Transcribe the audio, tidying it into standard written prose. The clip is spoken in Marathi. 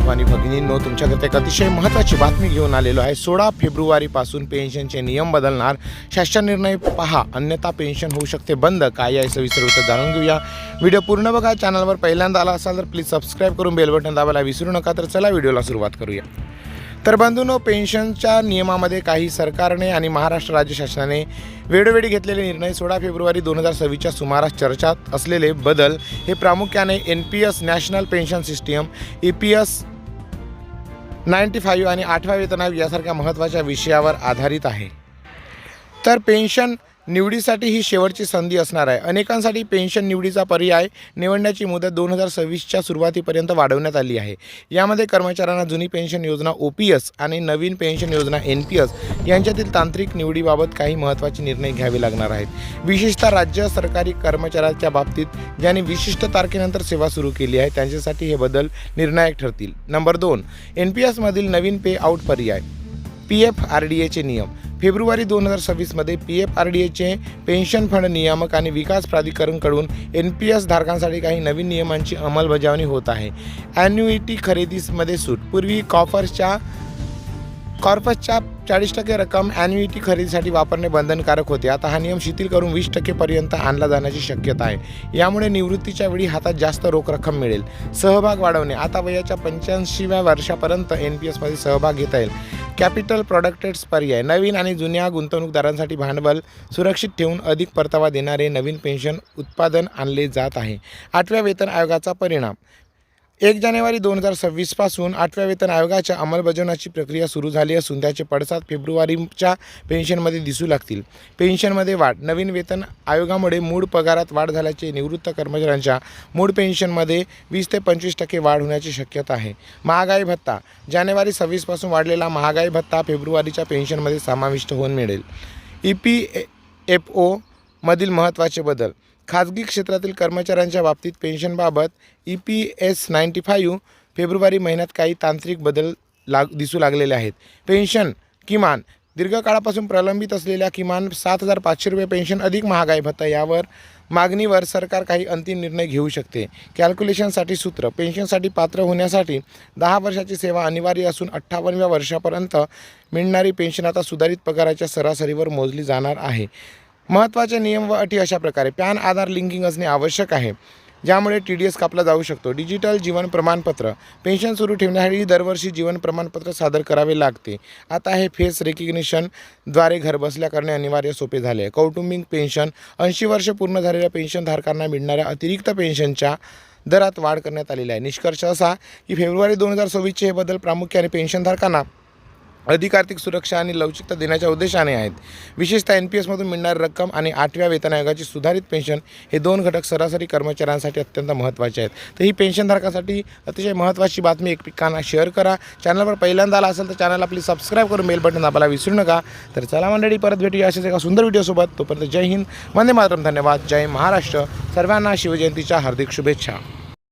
बंधू आणि भगिनींनो, तुमच्याकडे एक अतिशय महत्त्वाची बातमी घेऊन आलेलो आहे। 16 फेब्रुवारीपासून पेन्शनचे नियम बदलणार, शासन निर्णय पहा, अन्यथा पेन्शन होऊ शकते बंद। काय आहे सविस्तर उत्तर जाणून घेऊया। व्हिडिओ पूर्ण बघा। चॅनलवर पहिल्यांदा आला असाल तर प्लीज सबस्क्राईब करून बेल बटन दाबायला विसरू नका। तर चला व्हिडिओला सुरुवात करूया। तर बंधूंनो, पेन्शनच्या नियमामध्ये काही सरकारने आणि महाराष्ट्र राज्य शासनाने वेळोवेळी घेतलेले निर्णय 16 फेब्रुवारी 2026च्या सुमारास चर्चेत असलेले बदल हे प्रामुख्याने NPS national pension system, EPS 95 आणि 8व्या वेतन आयोग यासारख्या महत्त्वाच्या विषयावर आधारित आहे। तर पेन्शन निवडीसाठी ही शेवटची संधी असणार आहे। अनेकांसाठी पेन्शन निवडीचा पर्याय निवडण्याची मुदत 2026च्या सुरुवातीपर्यंत वाढवण्यात आली आहे। यामध्ये कर्मचाऱ्यांना जुनी पेन्शन योजना OPS आणि नवीन पेन्शन योजना NPS यांच्यातील तांत्रिक निवडीबाबत काही महत्त्वाचे निर्णय घ्यावे लागणार आहेत। विशेषतः राज्य सरकारी कर्मचाऱ्यांच्या बाबतीत ज्यांनी विशिष्ट तारखेनंतर सेवा सुरू केली आहे त्यांच्यासाठी हे बदल निर्णायक ठरतील। नंबर 2, NPS मधील नवीन पे आउट पर्याय। PFRDAचे नियम। फेब्रुवारी 2026मध्ये PFRDAचे पेन्शन फंड नियामक आणि विकास प्राधिकरणकडून NPS धारकांसाठी काही नवीन नियमांची अंमलबजावणी होत आहे। ॲन्युइटी खरेदीमध्ये सूट। पूर्वी कॉर्पसच्या 40% रक्कम ॲन्युइटी खरेदीसाठी वापरणे बंधनकारक होते। आता हा नियम शिथिल करून 20% पर्यंत आणला जाण्याची शक्यता आहे। यामुळे निवृत्तीच्या वेळी हातात जास्त रोख रक्कम मिळेल। सहभाग वाढवणे। आता वयाच्या 85व्या वर्षापर्यंत NPS मध्ये सहभाग घेता येईल। कॅपिटल प्रोटेक्टेड पर्याय। नवीन आणि जुन्या गुंतवणूकदारांसाठी भांडवल सुरक्षित ठेवून अधिक परतावा देणारे नवीन पेन्शन उत्पादन आणले जात आहे। 8व्या वेतन आयोगाचा परिणाम। 1 जानेवारी 2026 पासून 8व्या वेतन आयोगाच्या अंमलबजावणीची प्रक्रिया सुरू झाली असून त्याचे पडसाद फेब्रुवारीच्या पेन्शनमध्ये दिसू लागतील। पेन्शनमध्ये वाढ। नवीन वेतन आयोगामुळे मूळ पगारात वाढ झाल्याचे निवृत्त कर्मचाऱ्यांच्या मूळ पेन्शनमध्ये 20 ते 25% वाढ होण्याची शक्यता आहे। महागाई भत्ता। जानेवारी 26 पासून वाढलेला महागाई भत्ता फेब्रुवारीच्या पेन्शनमध्ये समाविष्ट होऊन मिळेल। EPFO मधील महत्त्वाचे बदल। खाजगी क्षेत्रातील कर्मचाऱ्यांच्या बाबतीत पेन्शनबाबत EPS 95 फेब्रुवारी महिन्यात काही तांत्रिक बदल दिसू लागलेले आहेत। पेन्शन किमान। दीर्घकाळापासून प्रलंबित असलेल्या किमान 7,500 रुपये पेन्शन अधिक महागाई भत्ता यावर मागणीवर सरकार काही अंतिम निर्णय घेऊ शकते। कॅल्क्युलेशनसाठी सूत्र। पेन्शनसाठी पात्र होण्यासाठी 10 वर्षाची सेवा अनिवार्य असून 58व्या वर्षापर्यंत मिळणारी पेन्शन आता सुधारित पगाराच्या सरासरीवर मोजली जाणार आहे। महत्त्वाचे नियम व अटी अशा प्रकारे। पॅन आधार लिंकिंग असणे आवश्यक आहे, ज्यामुळे TDS कापला जाऊ शकतो। डिजिटल जीवन प्रमाणपत्र। पेन्शन सुरू ठेवण्यासाठी दरवर्षी जीवन प्रमाणपत्र सादर करावे लागते। आता हे फेस रेकग्निशनद्वारे घरबसल्या करणे अनिवार्य सोपे झाले आहे। कौटुंबिक पेन्शन। 80 वर्ष पूर्ण झालेल्या पेन्शनधारकांना मिळणाऱ्या अतिरिक्त पेन्शनच्या दरात वाढ करण्यात आलेली आहे। निष्कर्ष असा की फेब्रुवारी 2026चे हे बदल प्रामुख्याने पेन्शनधारकांना अधिक आर्थिक सुरक्षा आणि लवचिकता देण्याच्या उद्देशाने आहेत। विशेषतः NPS मधून मिळणारी रक्कम आणि 8व्या वेतन आयोगाची सुधारित पेन्शन हे 2 घटक सरासरी कर्मचाऱ्यांसाठी अत्यंत महत्त्वाचे आहेत। तर ही पेन्शनधारकांसाठी अतिशय महत्त्वाची बातमी एकमेकांना शेअर करा। चॅनलवर पहिल्यांदा आला असेल तर चॅनलला प्लीज सबस्क्राईब करून बेल बटन दाबायला विसरू नका। तर चला मंडळी, परत भेटूया अशाच एका सुंदर व्हिडिओसोबत। तोपर्यंत जय हिंद, वंदे मातरम, धन्यवाद, जय महाराष्ट्र। सर्वांना शिवजयंतीच्या हार्दिक शुभेच्छा।